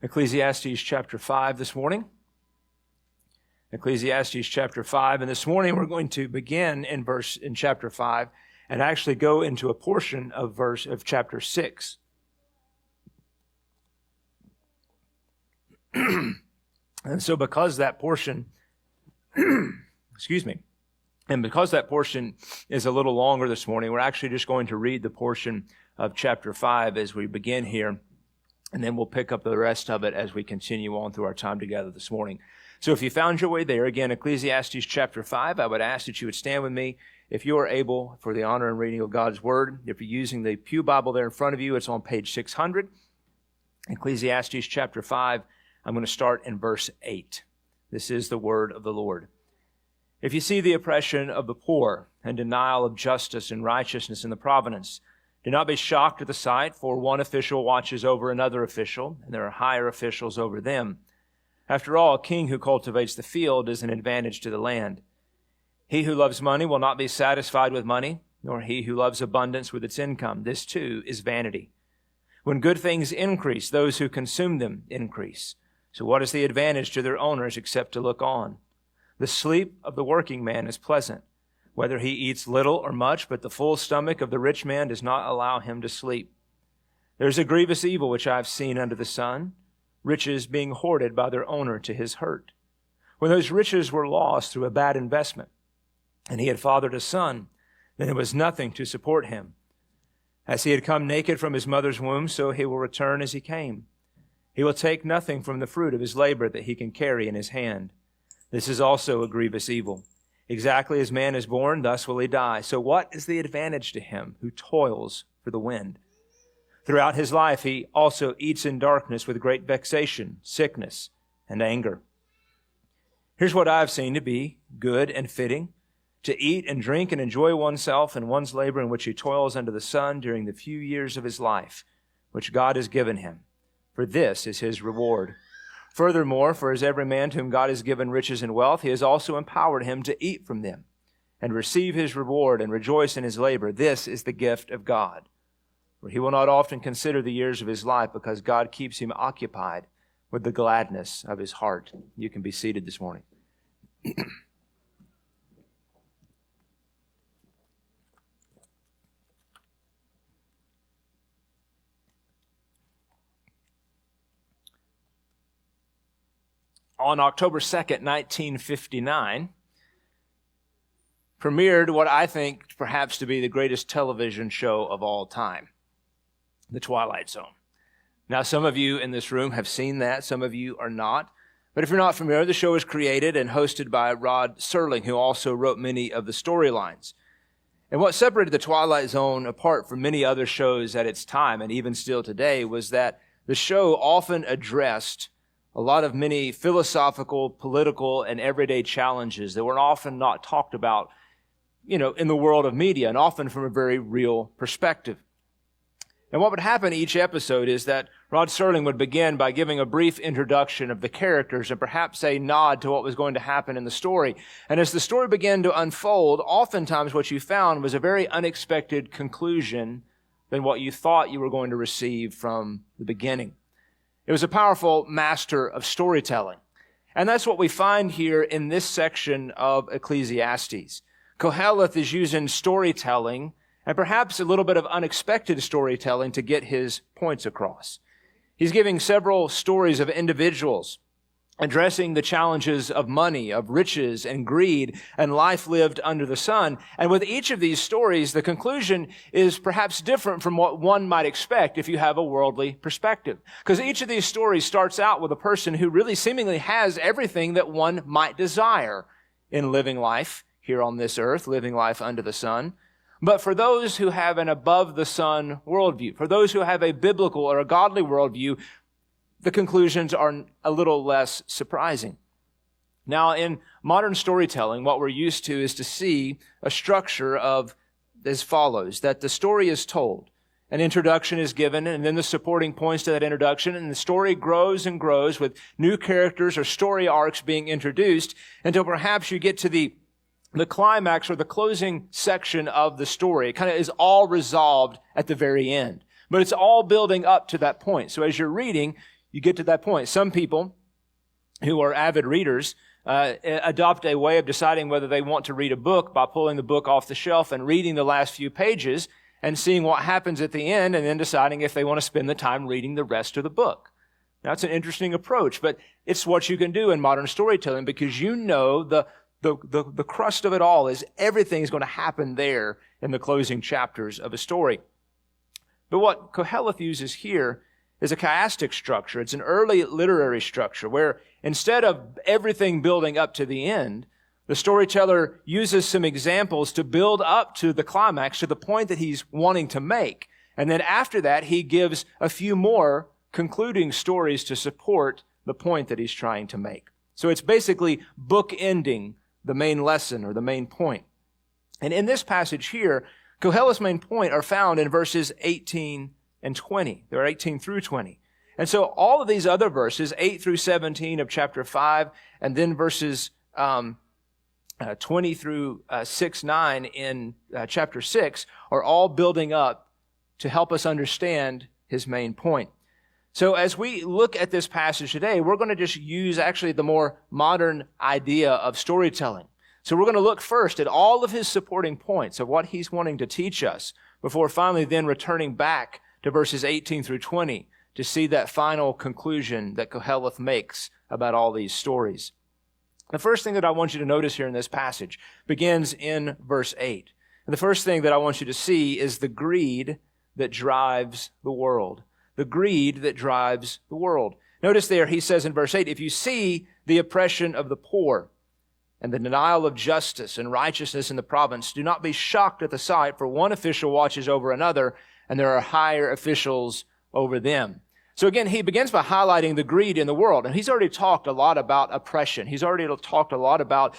Ecclesiastes chapter 5 this morning. Ecclesiastes chapter 5. And this morning we're going to begin in chapter 5 and actually go into a portion of chapter 6. And so because that portion, and because that portion is a little longer this morning, we're actually just going to read the portion of chapter 5 as we begin here. And then we'll pick up the rest of it as we continue on through our time together this morning. So if you found your way there, again, Ecclesiastes chapter 5, I would ask that you would stand with me if you are able for the honor and reading of God's Word. If you're using the Pew Bible there in front of you, it's on page 600. Ecclesiastes chapter 5, I'm going to start in verse 8. This is the word of the Lord. If you see the oppression of the poor and denial of justice and righteousness in the province, do not be shocked at the sight, for one official watches over another official, and there are higher officials over them. After all, a king who cultivates the field is an advantage to the land. He who loves money will not be satisfied with money, nor he who loves abundance with its income. This too is vanity. When good things increase, those who consume them increase. So what is the advantage to their owners except to look on? The sleep of the working man is pleasant, whether he eats little or much, but the full stomach of the rich man does not allow him to sleep. There is a grievous evil which I have seen under the sun, riches being hoarded by their owner to his hurt. When those riches were lost through a bad investment, and he had fathered a son, then there was nothing to support him. As he had come naked from his mother's womb, so he will return as he came. He will take nothing from the fruit of his labor that he can carry in his hand. This is also a grievous evil. Exactly as man is born, thus will he die. So what is the advantage to him who toils for the wind? Throughout his life, he also eats in darkness with great vexation, sickness, and anger. Here's what I've seen to be good and fitting, to eat and drink and enjoy oneself and one's labor in which he toils under the sun during the few years of his life, which God has given him. For this is his reward. Furthermore, for as every man to whom God has given riches and wealth, he has also empowered him to eat from them and receive his reward and rejoice in his labor. This is the gift of God. For he will not often consider the years of his life because God keeps him occupied with the gladness of his heart. You can be seated this morning. On October 2nd, 1959, premiered what I think perhaps to be the greatest television show of all time, The Twilight Zone. Now, some of you in this room have seen that, some of you are not. But if you're not familiar, the show was created and hosted by Rod Serling, who also wrote many of the storylines. And what separated The Twilight Zone apart from many other shows at its time, and even still today, was that the show often addressed many philosophical, political, and everyday challenges that were often not talked about, in the world of media, and often from a very real perspective. And what would happen each episode is that Rod Serling would begin by giving a brief introduction of the characters and perhaps a nod to what was going to happen in the story. And as the story began to unfold, oftentimes what you found was a very unexpected conclusion than what you thought you were going to receive from the beginning. It was a powerful master of storytelling. And that's what we find here in this section of Ecclesiastes. Koheleth is using storytelling and perhaps a little bit of unexpected storytelling to get his points across. He's giving several stories of individuals addressing the challenges of money, of riches and greed, and life lived under the sun. And with each of these stories, the conclusion is perhaps different from what one might expect if you have a worldly perspective. Because each of these stories starts out with a person who really seemingly has everything that one might desire in living life here on this earth, living life under the sun. But for those who have an above-the-sun worldview, for those who have a biblical or a godly worldview, the conclusions are a little less surprising. Now, in modern storytelling, what we're used to is to see a structure of as follows, that the story is told, an introduction is given, and then the supporting points to that introduction, and the story grows and grows with new characters or story arcs being introduced until perhaps you get to the climax or the closing section of the story. It kind of is all resolved at the very end. But it's all building up to that point. So as you're reading, you get to that point. Some people who are avid readers adopt a way of deciding whether they want to read a book by pulling the book off the shelf and reading the last few pages and seeing what happens at the end and then deciding if they want to spend the time reading the rest of the book. Now, it's an interesting approach, but it's what you can do in modern storytelling because you know the crust of it all is everything's going to happen there in the closing chapters of a story. But what Koheleth uses here is a chiastic structure. It's an early literary structure where instead of everything building up to the end, the storyteller uses some examples to build up to the climax, to the point that he's wanting to make. And then after that, he gives a few more concluding stories to support the point that he's trying to make. So it's basically bookending the main lesson or the main point. And in this passage here, Koheleth's main point are found in verses 18 and 20. They're 18 through 20. And so all of these other verses, 8 through 17 of chapter 5, and then verses 20 through 6-9 in chapter 6, are all building up to help us understand his main point. So as we look at this passage today, we're going to just use actually the more modern idea of storytelling. So we're going to look first at all of his supporting points of what he's wanting to teach us before finally then returning back to verses 18 through 20 to see that final conclusion that Koheleth makes about all these stories. The first thing that I want you to notice here in this passage begins in verse 8. And the first thing that I want you to see is the greed that drives the world. The greed that drives the world. Notice there, he says in verse 8, if you see the oppression of the poor and the denial of justice and righteousness in the province, do not be shocked at the sight, for one official watches over another, and there are higher officials over them. So again, he begins by highlighting the greed in the world. And he's already talked a lot about oppression. He's already talked a lot about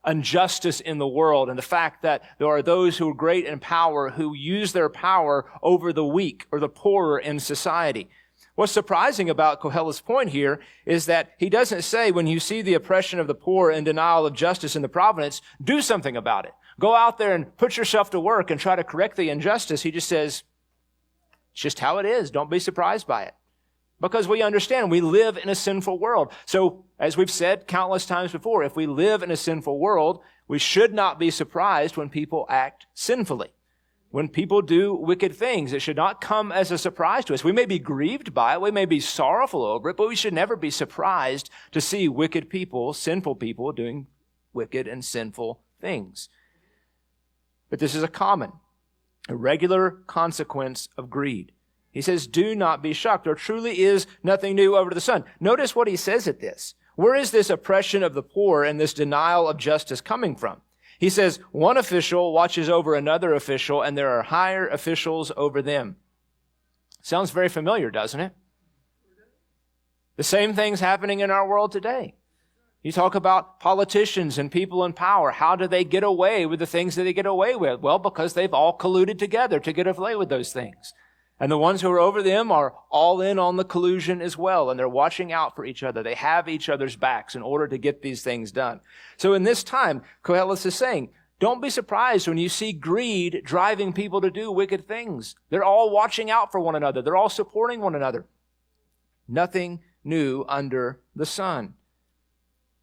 injustice in the world and the fact that there are those who are great in power who use their power over the weak or the poorer in society. What's surprising about Koheleth's point here is that he doesn't say when you see the oppression of the poor and denial of justice in the province, do something about it. Go out there and put yourself to work and try to correct the injustice. He just says, it's just how it is. Don't be surprised by it. Because we understand we live in a sinful world. So, as we've said countless times before, if we live in a sinful world, we should not be surprised when people act sinfully. When people do wicked things, it should not come as a surprise to us. We may be grieved by it, we may be sorrowful over it, but we should never be surprised to see wicked people, sinful people, doing wicked and sinful things. But this is a regular consequence of greed. He says, do not be shocked. There truly is nothing new under the sun. Notice what he says at this. Where is this oppression of the poor and this denial of justice coming from? He says, one official watches over another official, and there are higher officials over them. Sounds very familiar, doesn't it? The same thing's happening in our world today. You talk about politicians and people in power. How do they get away with the things that they get away with? Well, because they've all colluded together to get away with those things. And the ones who are over them are all in on the collusion as well, and they're watching out for each other. They have each other's backs in order to get these things done. So in this time, Koheleth is saying, don't be surprised when you see greed driving people to do wicked things. They're all watching out for one another. They're all supporting one another. Nothing new under the sun.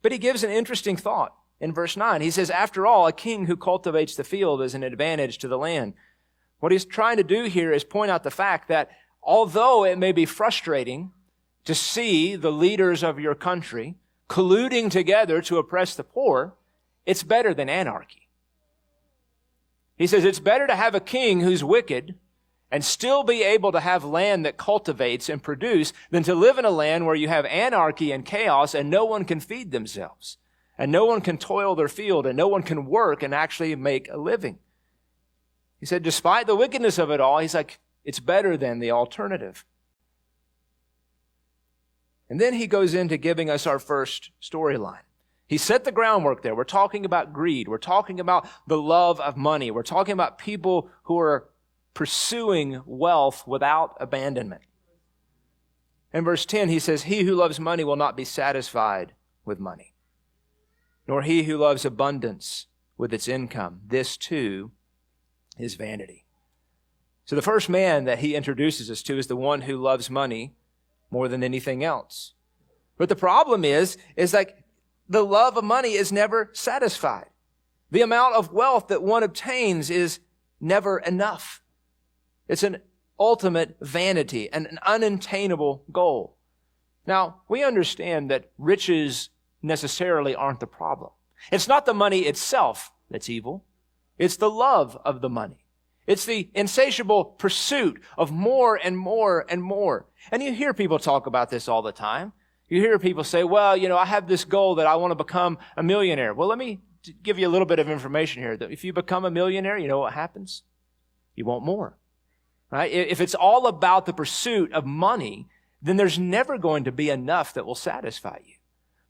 But he gives an interesting thought in verse 9. He says, after all, a king who cultivates the field is an advantage to the land. What he's trying to do here is point out the fact that although it may be frustrating to see the leaders of your country colluding together to oppress the poor, it's better than anarchy. He says it's better to have a king who's wicked and still be able to have land that cultivates and produce than to live in a land where you have anarchy and chaos and no one can feed themselves and no one can toil their field and no one can work and actually make a living. He said, despite the wickedness of it all, he's like, it's better than the alternative. And then he goes into giving us our first storyline. He set the groundwork there. We're talking about greed. We're talking about the love of money. We're talking about people who are pursuing wealth without abandonment. In verse 10, he says, he who loves money will not be satisfied with money, nor he who loves abundance with its income. This too is vanity. So the first man that he introduces us to is the one who loves money more than anything else. But the problem is like the love of money is never satisfied. The amount of wealth that one obtains is never enough. It's an ultimate vanity and an unattainable goal. Now, we understand that riches necessarily aren't the problem. It's not the money itself that's evil. It's the love of the money. It's the insatiable pursuit of more and more and more. And you hear people talk about this all the time. You hear people say, well, I have this goal that I want to become a millionaire. Well, let me give you a little bit of information here. That if you become a millionaire, you know what happens? You want more, right? If it's all about the pursuit of money, then there's never going to be enough that will satisfy you.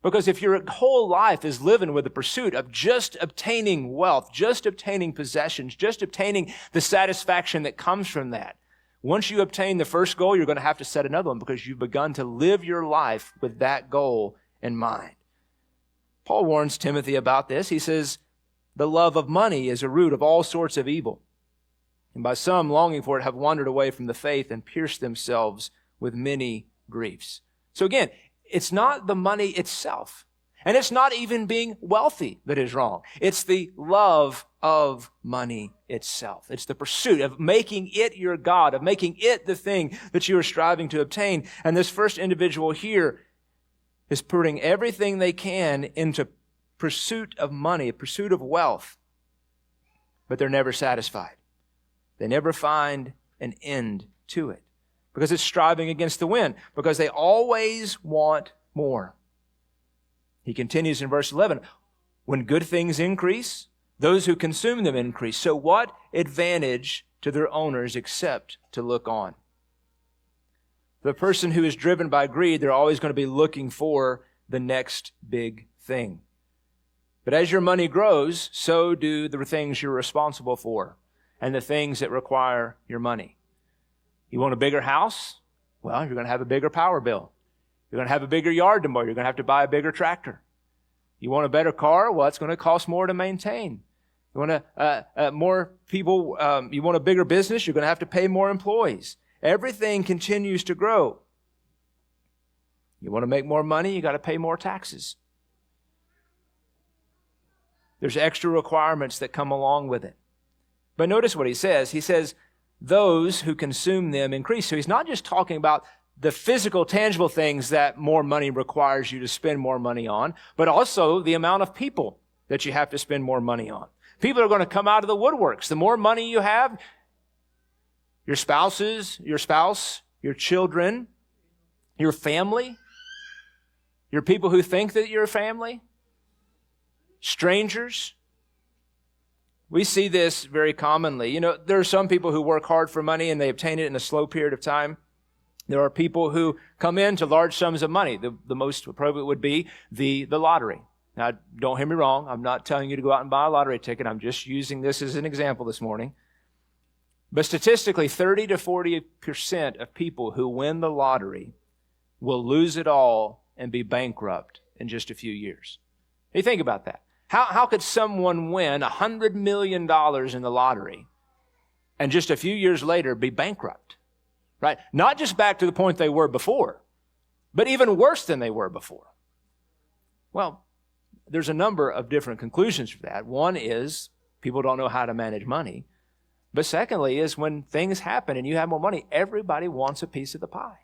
Because if your whole life is living with the pursuit of just obtaining wealth, just obtaining possessions, just obtaining the satisfaction that comes from that, once you obtain the first goal, you're going to have to set another one because you've begun to live your life with that goal in mind. Paul warns Timothy about this. He says, the love of money is a root of all sorts of evil. And by some longing for it have wandered away from the faith and pierced themselves with many griefs. So again, it's not the money itself. And it's not even being wealthy that is wrong. It's the love of money itself. It's the pursuit of making it your God, of making it the thing that you are striving to obtain. And this first individual here is putting everything they can into pursuit of money, pursuit of wealth. But they're never satisfied. They never find an end to it. Because it's striving against the wind. Because they always want more. He continues in verse 11. When good things increase, those who consume them increase. So what advantage to their owners except to look on? The person who is driven by greed, they're always going to be looking for the next big thing. But as your money grows, so do the things you're responsible for and the things that require your money. You want a bigger house? Well, you're going to have a bigger power bill. You're going to have a bigger yard to mow. You're going to have to buy a bigger tractor. You want a better car? Well, it's going to cost more to maintain. You want more people? You want a bigger business? You're going to have to pay more employees. Everything continues to grow. You want to make more money? You got to pay more taxes. There's extra requirements that come along with it. But notice what he says. He says, those who consume them increase. So he's not just talking about the physical, tangible things that more money requires you to spend more money on, but also the amount of people that you have to spend more money on. People are going to come out of the woodworks. The more money you have, your spouse, your children, your family, your people who think that you're a family, strangers. We see this very commonly. There are some people who work hard for money and they obtain it in a slow period of time. There are people who come into large sums of money. The most appropriate would be the lottery. Now, don't hear me wrong. I'm not telling you to go out and buy a lottery ticket. I'm just using this as an example this morning. But statistically, 30 to 40% of people who win the lottery will lose it all and be bankrupt in just a few years. You think about that. How could someone win $100 million in the lottery and just a few years later be bankrupt? Right? Not just back to the point they were before, but even worse than they were before. Well, there's a number of different conclusions for that. One is people don't know how to manage money. But secondly is when things happen and you have more money, everybody wants a piece of the pie.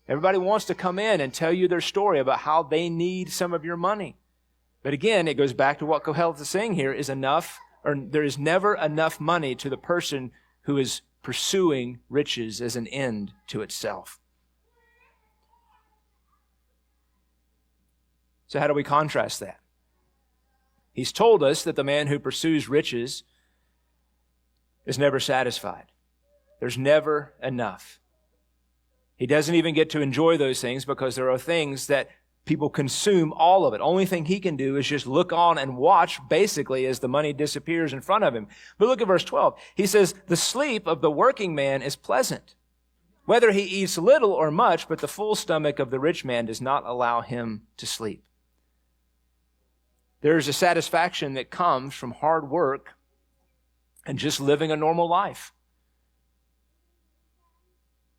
Everybody wants to come in and tell you their story about how they need some of your money. But again, it goes back to what Kohelet is saying here is enough, or there is never enough money to the person who is pursuing riches as an end to itself. So how do we contrast that? He's told us that the man who pursues riches is never satisfied. There's never enough. He doesn't even get to enjoy those things because there are things that people consume all of it. Only thing he can do is just look on and watch basically as the money disappears in front of him. But look at verse 12. He says, the sleep of the working man is pleasant, whether he eats little or much, but the full stomach of the rich man does not allow him to sleep. There's a satisfaction that comes from hard work and just living a normal life.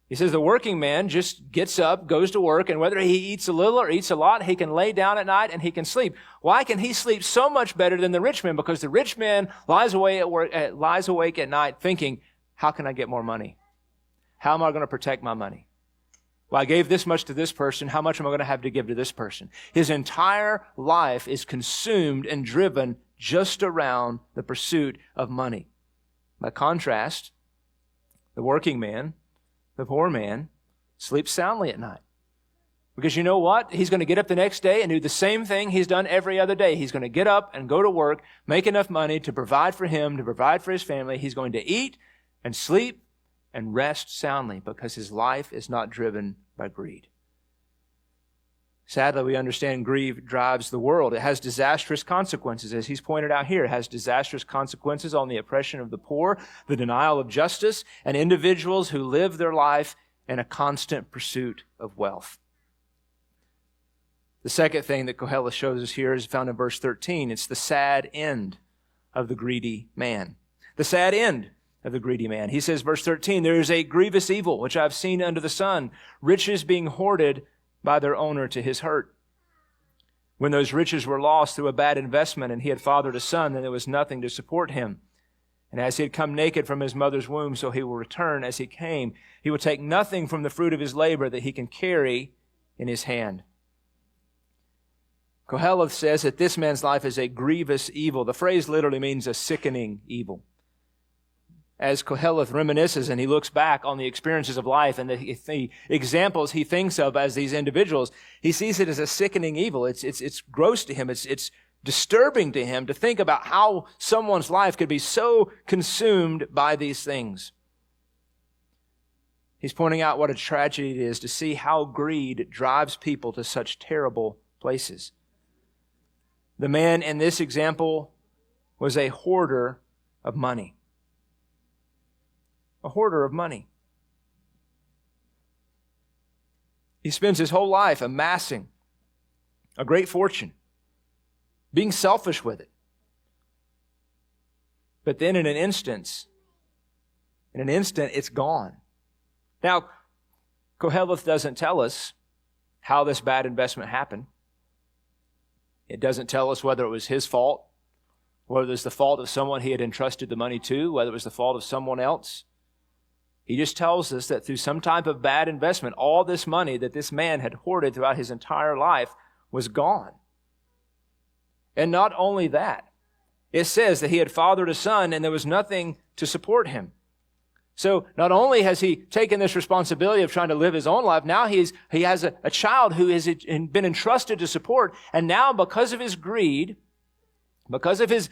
He says the working man just gets up, goes to work, and whether he eats a little or eats a lot, he can lay down at night and he can sleep. Why can he sleep so much better than the rich man? Because the rich man lies awake at night thinking, how can I get more money? How am I going to protect my money? Well, I gave this much to this person. How much am I going to have to give to this person? His entire life is consumed and driven just around the pursuit of money. By contrast, the working man, the poor man, sleeps soundly at night. Because you know what? He's going to get up the next day and do the same thing he's done every other day. He's going to get up and go to work, make enough money to provide for him, to provide for his family. He's going to eat and sleep and rest soundly because his life is not driven by greed. Sadly, we understand greed drives the world. It has disastrous consequences. As he's pointed out here, it has disastrous consequences on the oppression of the poor, the denial of justice, and individuals who live their life in a constant pursuit of wealth. The second thing that Kohelet shows us here is found in verse 13. It's the sad end of the greedy man. The sad end of the greedy man. He says, verse 13, there is a grievous evil which I've seen under the sun, riches being hoarded by their owner to his hurt. When those riches were lost through a bad investment and he had fathered a son, then there was nothing to support him. And as he had come naked from his mother's womb, so he will return as he came. He will take nothing from the fruit of his labor that he can carry in his hand. Kohelet says that this man's life is a grievous evil. The phrase literally means a sickening evil. As Kohelet reminisces and he looks back on the experiences of life and the examples he thinks of as these individuals, he sees it as a sickening evil. It's gross to him. It's disturbing to him to think about how someone's life could be so consumed by these things. He's pointing out what a tragedy it is to see how greed drives people to such terrible places. The man in this example was a hoarder of money. A hoarder of money. He spends his whole life amassing a great fortune, being selfish with it. But then in an instant, it's gone. Now, Kohelet doesn't tell us how this bad investment happened. It doesn't tell us whether it was his fault, whether it was the fault of someone he had entrusted the money to, whether it was the fault of someone else. He just tells us that through some type of bad investment, all this money that this man had hoarded throughout his entire life was gone. And not only that, it says that he had fathered a son and there was nothing to support him. So not only has he taken this responsibility of trying to live his own life, now he has a child who has been entrusted to support, and now because of his greed, because of his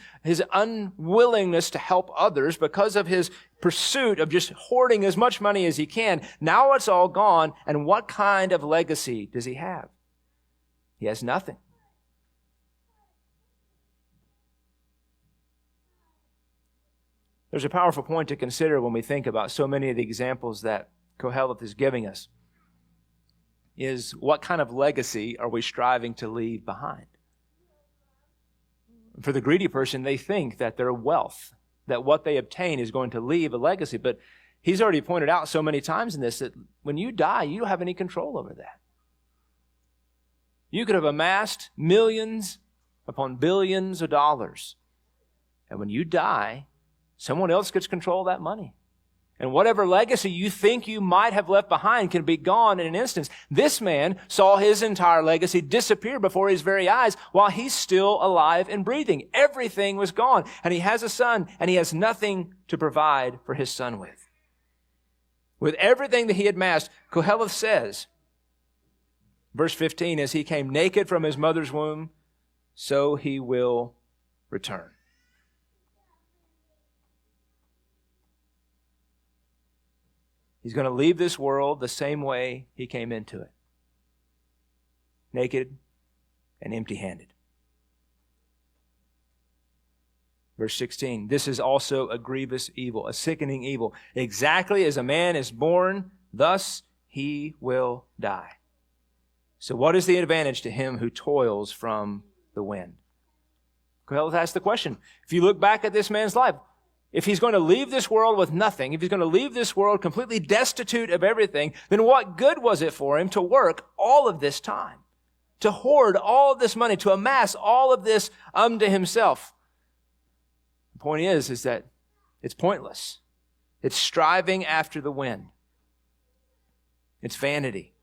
unwillingness to help others, because of his pursuit of just hoarding as much money as he can, now it's all gone, and what kind of legacy does he have? He has nothing. There's a powerful point to consider when we think about so many of the examples that Kohelet is giving us, is what kind of legacy are we striving to leave behind? For the greedy person, they think that their wealth, that what they obtain is going to leave a legacy. But he's already pointed out so many times in this that when you die, you don't have any control over that. You could have amassed millions upon billions of dollars. And when you die, someone else gets control of that money. And whatever legacy you think you might have left behind can be gone in an instant. This man saw his entire legacy disappear before his very eyes while he's still alive and breathing. Everything was gone. And he has a son, and he has nothing to provide for his son with. With everything that he had amassed, Kohelet says, verse 15, as he came naked from his mother's womb, so he will return. He's going to leave this world the same way he came into it. Naked and empty-handed. Verse 16, this is also a grievous evil, a sickening evil. Exactly as a man is born, thus he will die. So what is the advantage to him who toils from the wind? Kohelet asked the question. If you look back at this man's life, if he's going to leave this world with nothing, if he's going to leave this world completely destitute of everything, then what good was it for him to work all of this time, to hoard all of this money, to amass all of this unto himself? The point is that it's pointless. It's striving after the wind. It's vanity.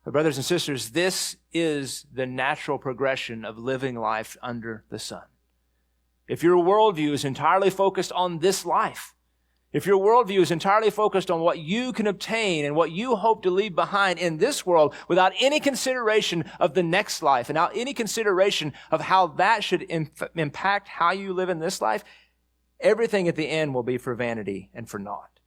But brothers and sisters, this is the natural progression of living life under the sun. If your worldview is entirely focused on this life, if your worldview is entirely focused on what you can obtain and what you hope to leave behind in this world without any consideration of the next life and without any consideration of how that should impact how you live in this life, everything at the end will be for vanity and for naught.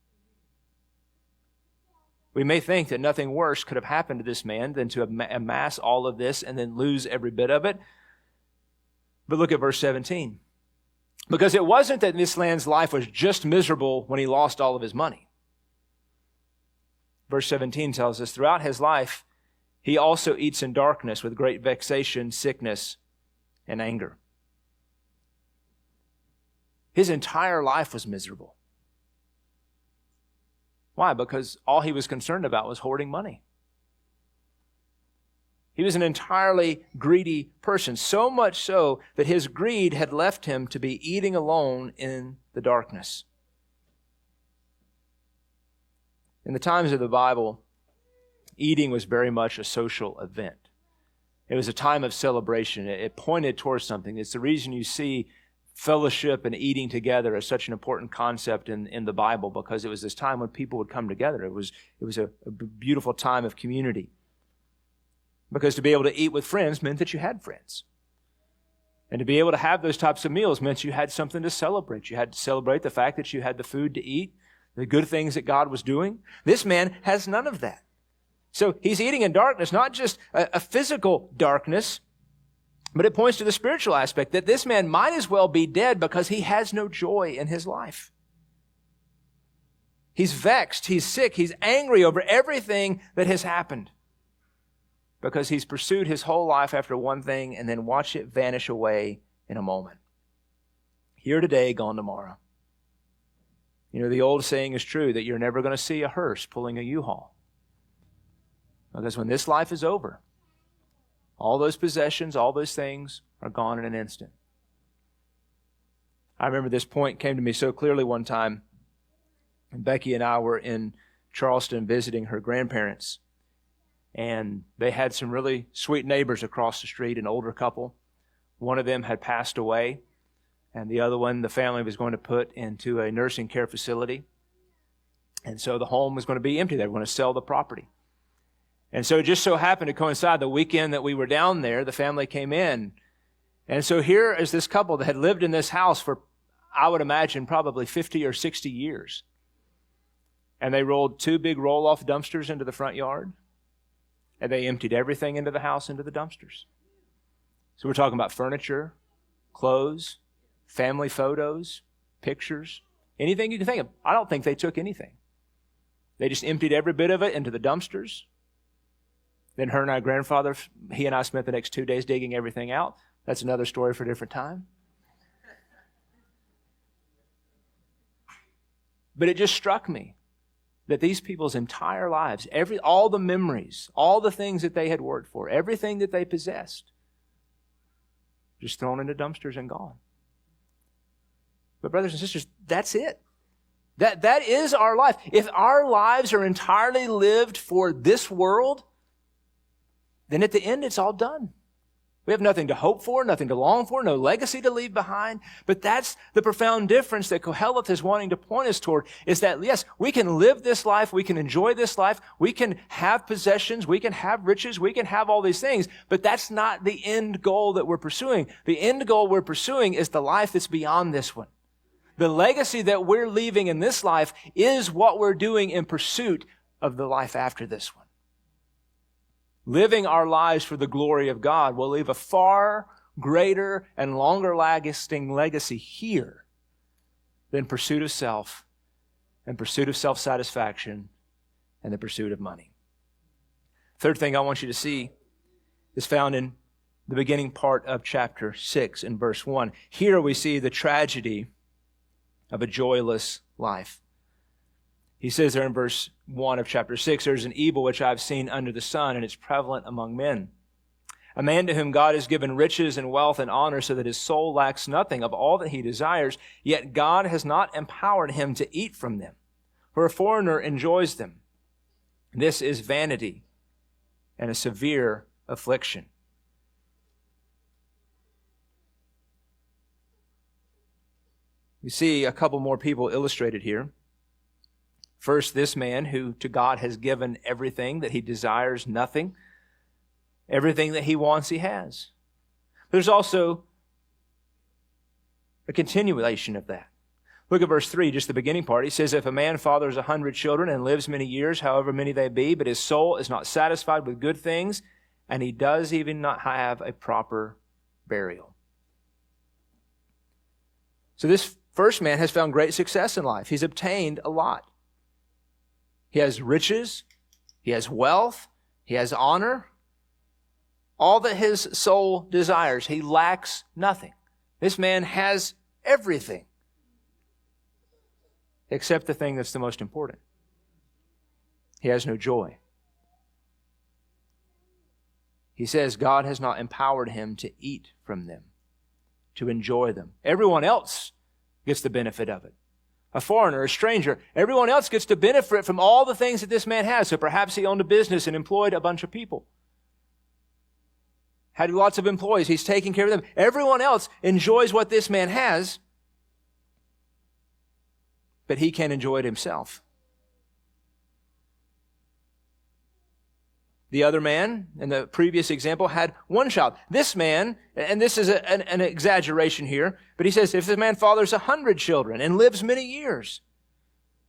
We may think that nothing worse could have happened to this man than to amass all of this and then lose every bit of it. But look at verse 17. Because it wasn't that this man's life was just miserable when he lost all of his money. Verse 17 tells us, throughout his life, he also eats in darkness with great vexation, sickness, and anger. His entire life was miserable. Why? Because all he was concerned about was hoarding money. He was an entirely greedy person, so much so that his greed had left him to be eating alone in the darkness. In the times of the Bible, eating was very much a social event. It was a time of celebration. It pointed towards something. It's the reason you see fellowship and eating together as such an important concept in the Bible, because it was this time when people would come together. It was a beautiful time of community. Because to be able to eat with friends meant that you had friends. And to be able to have those types of meals meant you had something to celebrate. You had to celebrate the fact that you had the food to eat, the good things that God was doing. This man has none of that. So he's eating in darkness, not just a physical darkness, but it points to the spiritual aspect, that this man might as well be dead because he has no joy in his life. He's vexed, he's sick, he's angry over everything that has happened, because he's pursued his whole life after one thing and then watched it vanish away in a moment. Here today, gone tomorrow. You know, the old saying is true that you're never going to see a hearse pulling a U-Haul. Because when this life is over, all those possessions, all those things are gone in an instant. I remember this point came to me so clearly one time. And Becky and I were in Charleston visiting her grandparents. And they had some really sweet neighbors across the street, an older couple. One of them had passed away, and the other one, the family was going to put into a nursing care facility. And so the home was going to be empty. They were going to sell the property. And so it just so happened to coincide the weekend that we were down there, the family came in. And so here is this couple that had lived in this house for, I would imagine, probably 50 or 60 years. And they rolled 2 big roll-off dumpsters into the front yard. And they emptied everything into the house, into the dumpsters. So we're talking about furniture, clothes, family photos, pictures, anything you can think of. I don't think they took anything. They just emptied every bit of it into the dumpsters. Then her and our grandfather, he and I spent the next 2 days digging everything out. That's another story for a different time. But it just struck me that these people's entire lives, all the memories, all the things that they had worked for, everything that they possessed, just thrown into dumpsters and gone. But brothers and sisters, that's it. That is our life. If our lives are entirely lived for this world, then at the end it's all done. We have nothing to hope for, nothing to long for, no legacy to leave behind. But that's the profound difference that Koheleth is wanting to point us toward, is that, yes, we can live this life, we can enjoy this life, we can have possessions, we can have riches, we can have all these things, but that's not the end goal that we're pursuing. The end goal we're pursuing is the life that's beyond this one. The legacy that we're leaving in this life is what we're doing in pursuit of the life after this one. Living our lives for the glory of God will leave a far greater and longer lasting legacy here than pursuit of self and pursuit of self-satisfaction and the pursuit of money. Third thing I want you to see is found in the beginning part of chapter 6 in verse 1. Here we see the tragedy of a joyless life. He says there in verse 1 of chapter 6, there's an evil which I've seen under the sun, and it's prevalent among men. A man to whom God has given riches and wealth and honor so that his soul lacks nothing of all that he desires, yet God has not empowered him to eat from them, for a foreigner enjoys them. This is vanity and a severe affliction. We see a couple more people illustrated here. First, this man who to God has given everything, that he desires nothing. Everything that he wants, he has. There's also a continuation of that. Look at verse 3, just the beginning part. He says, if a man fathers 100 children and lives many years, however many they be, but his soul is not satisfied with good things, and he does even not have a proper burial. So this first man has found great success in life. He's obtained a lot. He has riches, he has wealth, he has honor, all that his soul desires. He lacks nothing. This man has everything except the thing that's the most important. He has no joy. He says God has not empowered him to eat from them, to enjoy them. Everyone else gets the benefit of it. A foreigner, a stranger, everyone else gets to benefit from all the things that this man has. So perhaps he owned a business and employed a bunch of people. Had lots of employees. He's taking care of them. Everyone else enjoys what this man has, but he can't enjoy it himself. The other man, in the previous example, had one child. This man, and this is an exaggeration here, but he says, if this man fathers 100 children and lives many years.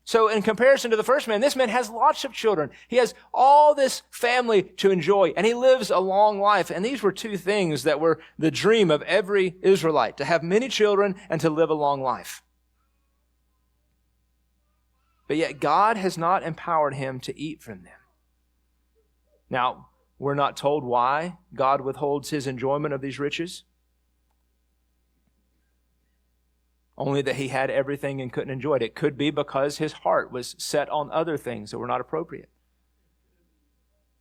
So in comparison to the first man, this man has lots of children. He has all this family to enjoy, and he lives a long life. And these were two things that were the dream of every Israelite, to have many children and to live a long life. But yet God has not empowered him to eat from them. Now, we're not told why God withholds his enjoyment of these riches. Only that he had everything and couldn't enjoy it. It could be because his heart was set on other things that were not appropriate.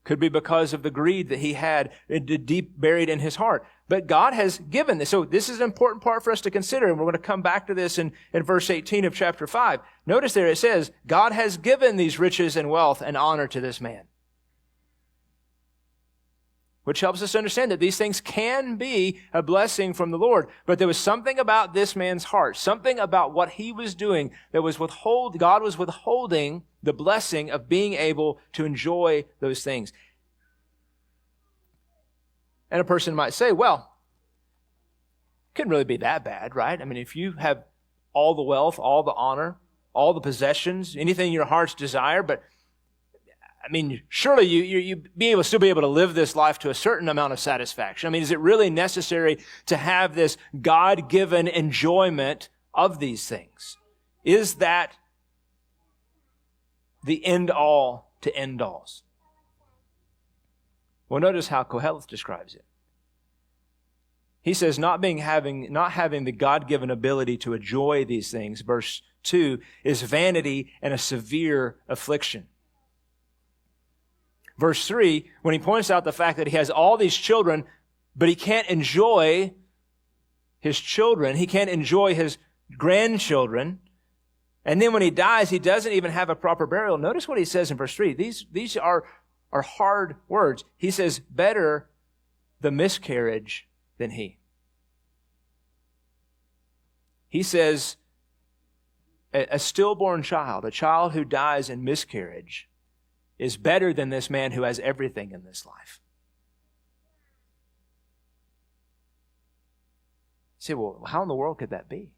Could be because of the greed that he had deep buried in his heart. But God has given this. So this is an important part for us to consider, and we're going to come back to this in verse 18 of chapter 5. Notice there it says, God has given these riches and wealth and honor to this man. Which helps us understand that these things can be a blessing from the Lord. But there was something about this man's heart, something about what he was doing that was God was withholding the blessing of being able to enjoy those things. And a person might say, well, it couldn't really be that bad, right? I mean, if you have all the wealth, all the honor, all the possessions, anything your heart's desire, but I mean, surely you still be able to live this life to a certain amount of satisfaction. I mean, is it really necessary to have this God-given enjoyment of these things? Is that the end-all to end-alls? Well, notice how Koheleth describes it. He says, not having the God-given ability to enjoy these things, verse 2, is vanity and a severe affliction. Verse 3, when he points out the fact that he has all these children, but he can't enjoy his children, he can't enjoy his grandchildren, and then when he dies, he doesn't even have a proper burial. Notice what he says in verse 3. These are hard words. He says, better the miscarriage than he. He says, a stillborn child, a child who dies in miscarriage, is better than this man who has everything in this life. You say, well, how in the world could that be?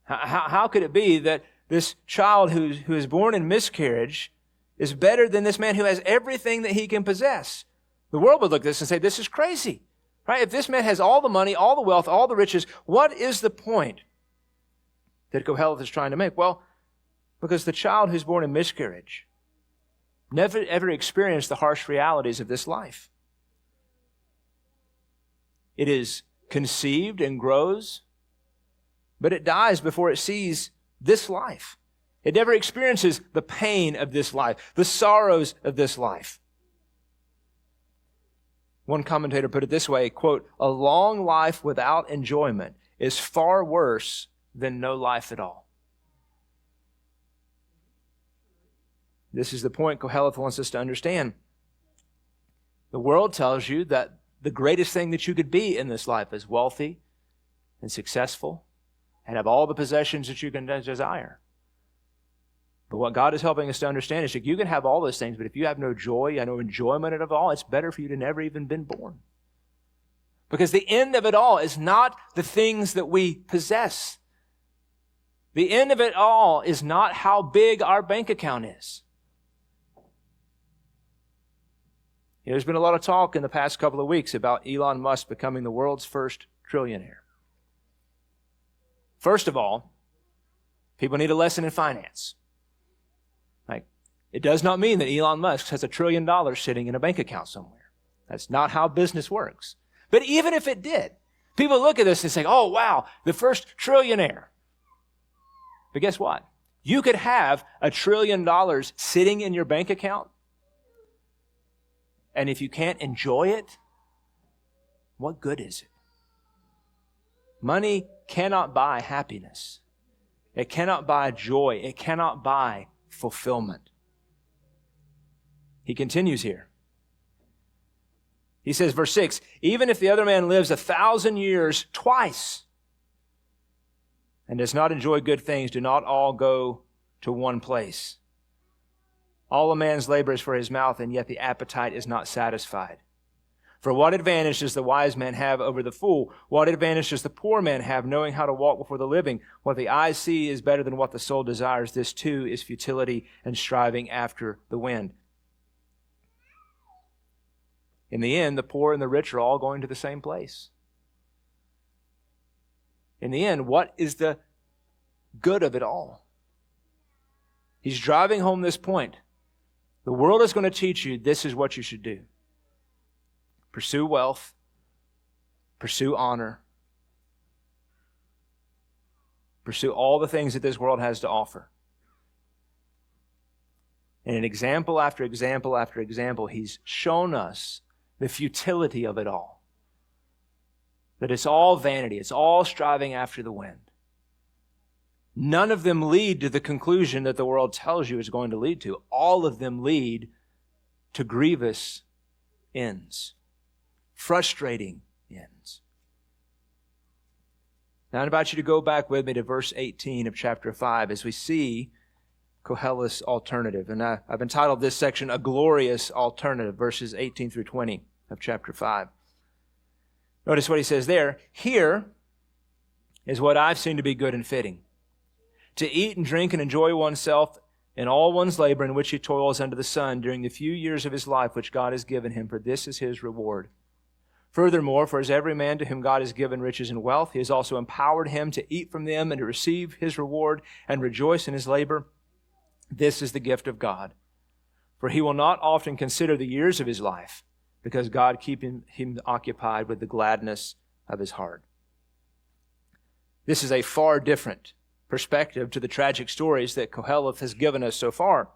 How could it be that this child who is born in miscarriage is better than this man who has everything that he can possess? The world would look at this and say, this is crazy. Right? If this man has all the money, all the wealth, all the riches, what is the point that Koheleth is trying to make? Well, because the child who's born in miscarriage never ever experienced the harsh realities of this life. It is conceived and grows but it dies before it sees this life. It never experiences the pain of this life, the sorrows of this life. One commentator put it this way, quote, "A long life without enjoyment is far worse than no life at all." This is the point Koheleth wants us to understand. The world tells you that the greatest thing that you could be in this life is wealthy and successful and have all the possessions that you can desire. But what God is helping us to understand is that you can have all those things, but if you have no joy and no enjoyment of it all, it's better for you to never even been born. Because the end of it all is not the things that we possess. The end of it all is not how big our bank account is. There's been a lot of talk in the past couple of weeks about Elon Musk becoming the world's first trillionaire. First of all, people need a lesson in finance. It does not mean that Elon Musk has $1 trillion sitting in a bank account somewhere. That's not how business works. But even if it did, people look at this and say, "Oh, wow, the first trillionaire." But guess what? You could have $1 trillion sitting in your bank account, and if you can't enjoy it, what good is it? Money cannot buy happiness. It cannot buy joy. It cannot buy fulfillment. He continues here. He says, verse 6, "Even if the other man lives 1,000 years twice and does not enjoy good things, do not all go to one place. All a man's labor is for his mouth, and yet the appetite is not satisfied. For what advantage does the wise man have over the fool? What advantage does the poor man have, knowing how to walk before the living? What the eyes see is better than what the soul desires. This too is futility and striving after the wind." In the end, the poor and the rich are all going to the same place. In the end, what is the good of it all? He's driving home this point. The world is going to teach you this is what you should do. Pursue wealth. Pursue honor. Pursue all the things that this world has to offer. And in example after example after example, he's shown us the futility of it all. That it's all vanity. It's all striving after the wind. None of them lead to the conclusion that the world tells you it's going to lead to. All of them lead to grievous ends. Frustrating ends. Now I invite you to go back with me to verse 18 of chapter 5 as we see Koheleth's alternative. And I've entitled this section, "A Glorious Alternative," verses 18 through 20 of chapter 5. Notice what he says there. "Here is what I've seen to be good and fitting. To eat and drink and enjoy oneself in all one's labor in which he toils under the sun during the few years of his life which God has given him, for this is his reward. Furthermore, for as every man to whom God has given riches and wealth, he has also empowered him to eat from them and to receive his reward and rejoice in his labor. This is the gift of God. For he will not often consider the years of his life, because God keeps him occupied with the gladness of his heart." This is a far different perspective to the tragic stories that Koheleth has given us so far.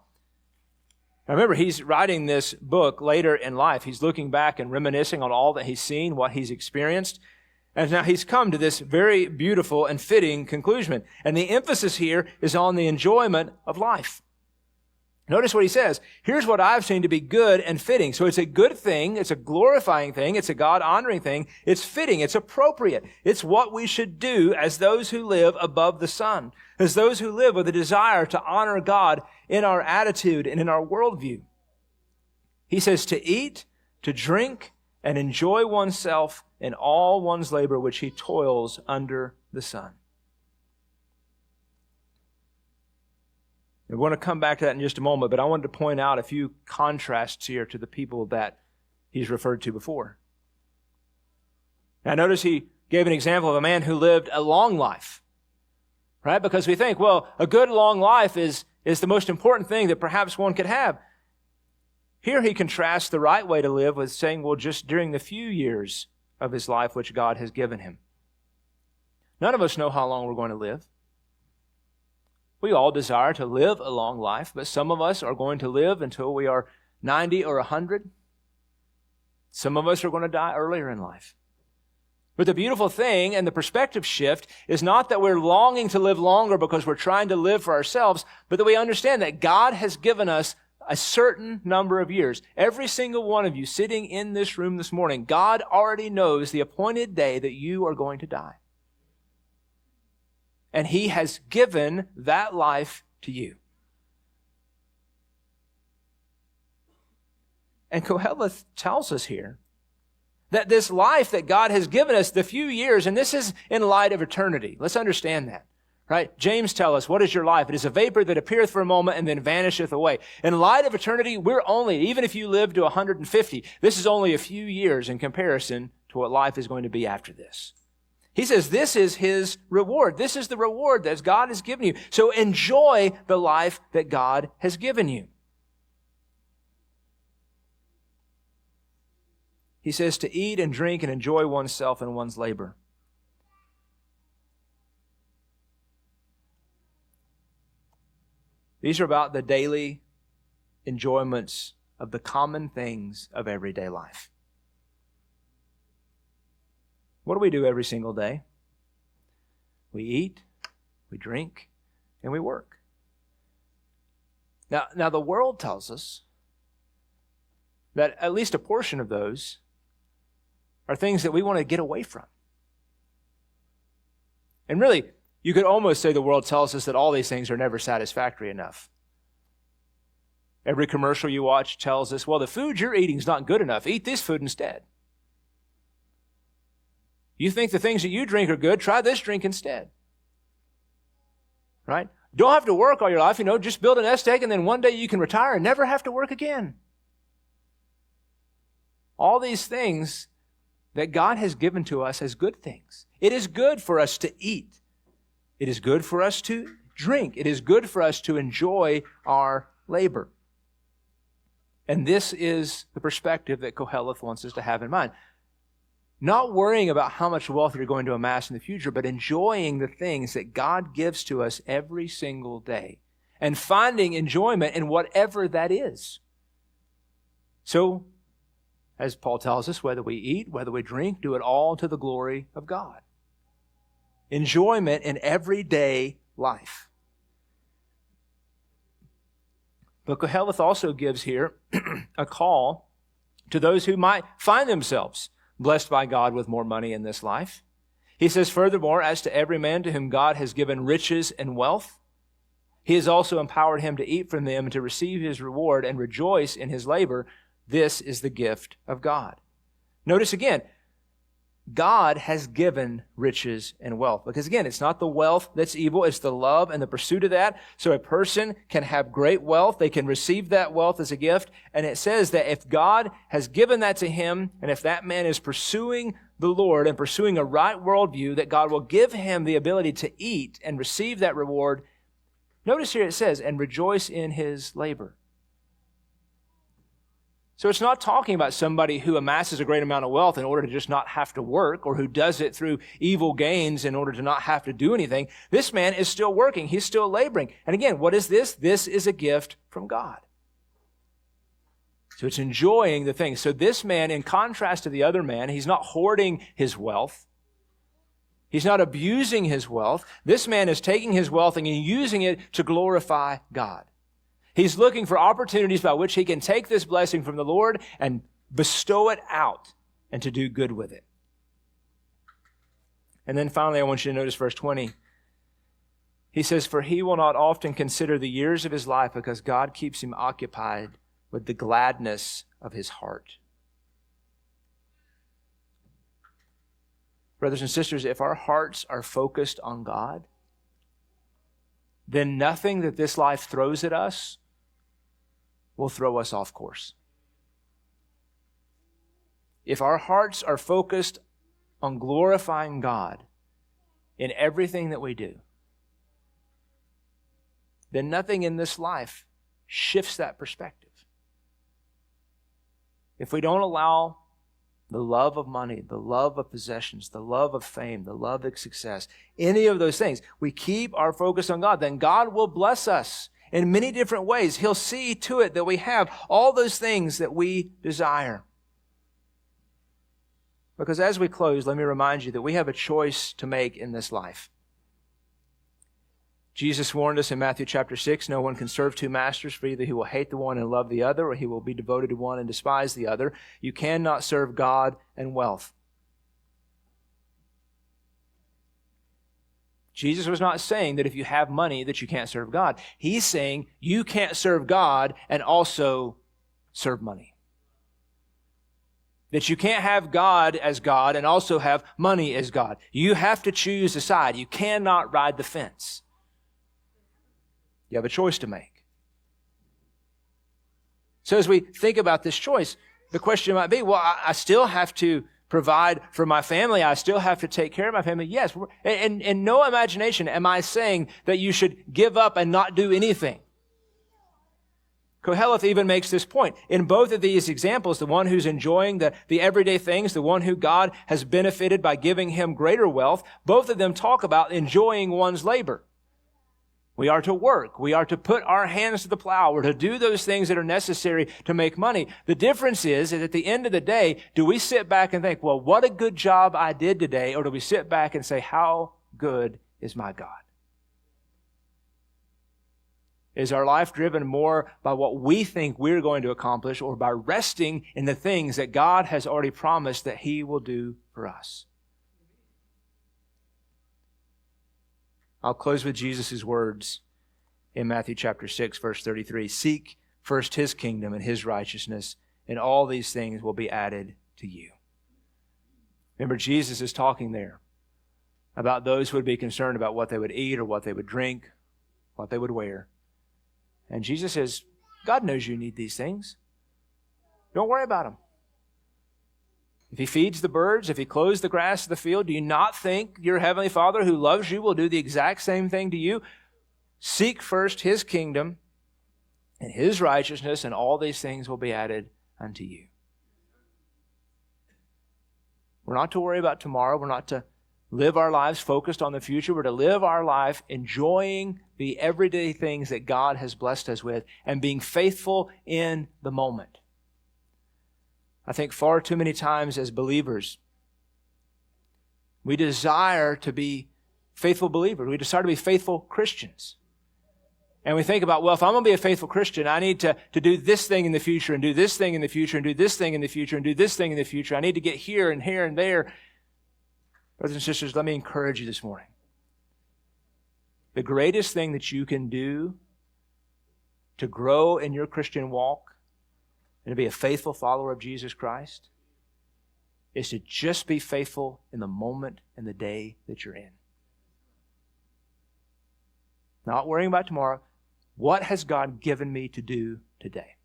Now remember, he's writing this book later in life. He's looking back and reminiscing on all that he's seen, what he's experienced. And now he's come to this very beautiful and fitting conclusion. And the emphasis here is on the enjoyment of life. Notice what he says. Here's what I've seen to be good and fitting. So it's a good thing. It's a glorifying thing. It's a God-honoring thing. It's fitting. It's appropriate. It's what we should do as those who live above the sun, as those who live with a desire to honor God in our attitude and in our worldview. He says to eat, to drink, and enjoy oneself in all one's labor which he toils under the sun. We're going to come back to that in just a moment, but I wanted to point out a few contrasts here to the people that he's referred to before. Now notice he gave an example of a man who lived a long life, right? Because we think, well, a good long life is the most important thing that perhaps one could have. Here he contrasts the right way to live with saying, well, just during the few years of his life which God has given him. None of us know how long we're going to live. We all desire to live a long life, but some of us are going to live until we are 90 or 100. Some of us are going to die earlier in life. But the beautiful thing and the perspective shift is not that we're longing to live longer because we're trying to live for ourselves, but that we understand that God has given us a certain number of years. Every single one of you sitting in this room this morning, God already knows the appointed day that you are going to die. And He has given that life to you. And Koheleth tells us here that this life that God has given us, the few years, and this is in light of eternity. Let's understand that, right? James tells us, what is your life? It is a vapor that appeareth for a moment and then vanisheth away. In light of eternity, we're only, even if you live to 150, this is only a few years in comparison to what life is going to be after this. He says this is His reward. This is the reward that God has given you. So enjoy the life that God has given you. He says to eat and drink and enjoy oneself and one's labor. These are about the daily enjoyments of the common things of everyday life. What do we do every single day? We eat, we drink, and we work. Now the world tells us that at least a portion of those are things that we want to get away from. And really, you could almost say the world tells us that all these things are never satisfactory enough. Every commercial you watch tells us, well, the food you're eating is not good enough. Eat this food instead. You think the things that you drink are good, try this drink instead. Right? Don't have to work all your life, just build an nest egg and then one day you can retire and never have to work again. All these things that God has given to us as good things. It is good for us to eat. It is good for us to drink. It is good for us to enjoy our labor. And this is the perspective that Koheleth wants us to have in mind. Not worrying about how much wealth you're going to amass in the future, but enjoying the things that God gives to us every single day and finding enjoyment in whatever that is. So, as Paul tells us, whether we eat, whether we drink, do it all to the glory of God. Enjoyment in everyday life. But Koheleth also gives here a call to those who might find themselves blessed by God with more money in this life. He says, furthermore, as to every man to whom God has given riches and wealth, He has also empowered him to eat from them and to receive his reward and rejoice in his labor. This is the gift of God. Notice again, God has given riches and wealth. Because again, it's not the wealth that's evil, it's the love and the pursuit of that. So a person can have great wealth, they can receive that wealth as a gift, and it says that if God has given that to him, and if that man is pursuing the Lord and pursuing a right worldview, that God will give him the ability to eat and receive that reward. Notice here it says, and rejoice in his labor. So it's not talking about somebody who amasses a great amount of wealth in order to just not have to work, or who does it through evil gains in order to not have to do anything. This man is still working. He's still laboring. And again, what is this? This is a gift from God. So it's enjoying the thing. So this man, in contrast to the other man, he's not hoarding his wealth. He's not abusing his wealth. This man is taking his wealth and using it to glorify God. He's looking for opportunities by which he can take this blessing from the Lord and bestow it out and to do good with it. And then finally, I want you to notice verse 20. He says, for he will not often consider the years of his life because God keeps him occupied with the gladness of his heart. Brothers and sisters, if our hearts are focused on God, then nothing that this life throws at us will throw us off course. If our hearts are focused on glorifying God in everything that we do, then nothing in this life shifts that perspective. If we don't allow the love of money, the love of possessions, the love of fame, the love of success, any of those things, we keep our focus on God, then God will bless us in many different ways. He'll see to it that we have all those things that we desire. Because as we close, let me remind you that we have a choice to make in this life. Jesus warned us in Matthew chapter 6, no one can serve two masters, for either he will hate the one and love the other, or he will be devoted to one and despise the other. You cannot serve God and wealth. Jesus was not saying that if you have money that you can't serve God. He's saying you can't serve God and also serve money. That you can't have God as God and also have money as God. You have to choose a side. You cannot ride the fence. You have a choice to make. So as we think about this choice, the question might be, well, I still have to provide for my family. I still have to take care of my family. Yes, and in no imagination am I saying that you should give up and not do anything. Koheleth even makes this point. In both of these examples, the one who's enjoying the everyday things, the one who God has benefited by giving him greater wealth, both of them talk about enjoying one's labor. We are to work. We are to put our hands to the plow. We're to do those things that are necessary to make money. The difference is that at the end of the day, do we sit back and think, well, what a good job I did today? Or do we sit back and say, how good is my God? Is our life driven more by what we think we're going to accomplish or by resting in the things that God has already promised that He will do for us? I'll close with Jesus' words in Matthew chapter 6, verse 33. Seek first His kingdom and His righteousness, and all these things will be added to you. Remember, Jesus is talking there about those who would be concerned about what they would eat or what they would drink, what they would wear. And Jesus says, God knows you need these things. Don't worry about them. If He feeds the birds, if He clothes the grass of the field, do you not think your Heavenly Father who loves you will do the exact same thing to you? Seek first His kingdom and His righteousness, and all these things will be added unto you. We're not to worry about tomorrow. We're not to live our lives focused on the future. We're to live our life enjoying the everyday things that God has blessed us with and being faithful in the moment. I think far too many times as believers, we desire to be faithful believers. We desire to be faithful Christians. And we think about, well, if I'm going to be a faithful Christian, I need to do this thing in the future and do this thing in the future and do this thing in the future and do this thing in the future. I need to get here and here and there. Brothers and sisters, let me encourage you this morning. The greatest thing that you can do to grow in your Christian walk and to be a faithful follower of Jesus Christ is to just be faithful in the moment and the day that you're in. Not worrying about tomorrow. What has God given me to do today?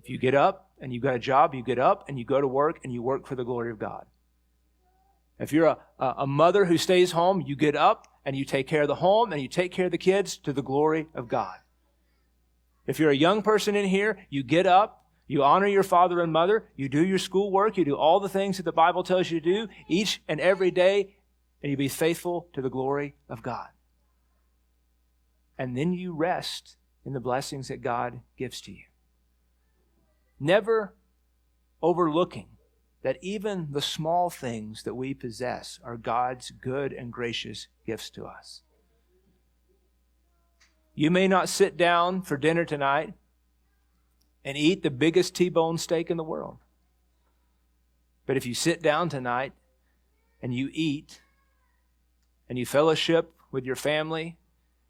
If you get up and you've got a job, you get up and you go to work and you work for the glory of God. If you're a mother who stays home, you get up and you take care of the home and you take care of the kids to the glory of God. If you're a young person in here, you get up, you honor your father and mother, you do your schoolwork, you do all the things that the Bible tells you to do each and every day, and you be faithful to the glory of God. And then you rest in the blessings that God gives to you. Never overlooking that even the small things that we possess are God's good and gracious gifts to us. You may not sit down for dinner tonight and eat the biggest T-bone steak in the world. But if you sit down tonight and you eat and you fellowship with your family,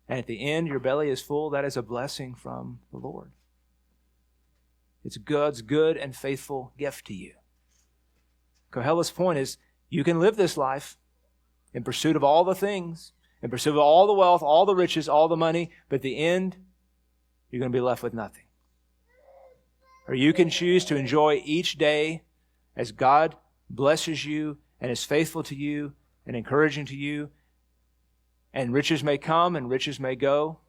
and at the end your belly is full, that is a blessing from the Lord. It's God's good and faithful gift to you. Koheleth's point is, you can live this life in pursuit of all the things, in pursuit of all the wealth, all the riches, all the money, but at the end, you're going to be left with nothing. Or you can choose to enjoy each day as God blesses you and is faithful to you and encouraging to you. And riches may come and riches may go.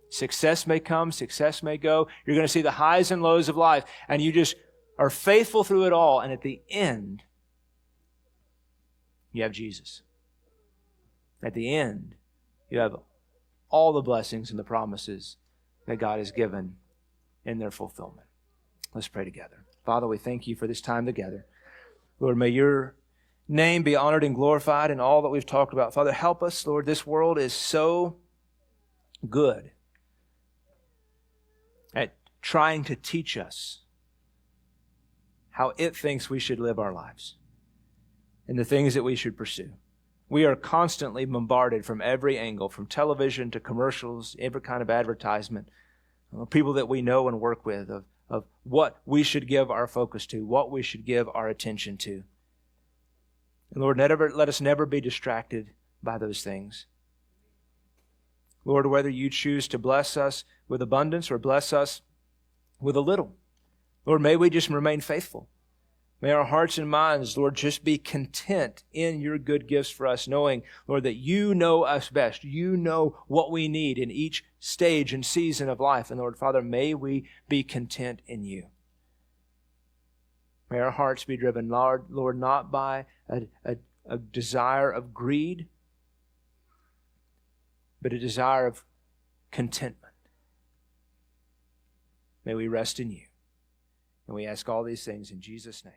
Success may come, success may go. You're going to see the highs and lows of life. And you just are faithful through it all, and at the end, you have Jesus. At the end, you have all the blessings and the promises that God has given in their fulfillment. Let's pray together. Father, we thank you for this time together. Lord, may your name be honored and glorified in all that we've talked about. Father, help us, Lord. This world is so good at trying to teach us how it thinks we should live our lives and the things that we should pursue. We are constantly bombarded from every angle, from television to commercials, every kind of advertisement, people that we know and work with, of what we should give our focus to, what we should give our attention to. And Lord, let us never be distracted by those things. Lord, whether you choose to bless us with abundance or bless us with a little, Lord, may we just remain faithful. May our hearts and minds, Lord, just be content in your good gifts for us, knowing, Lord, that you know us best. You know what we need in each stage and season of life. And Lord, Father, may we be content in you. May our hearts be driven, Lord, not by a desire of greed, but a desire of contentment. May we rest in you. And we ask all these things in Jesus' name.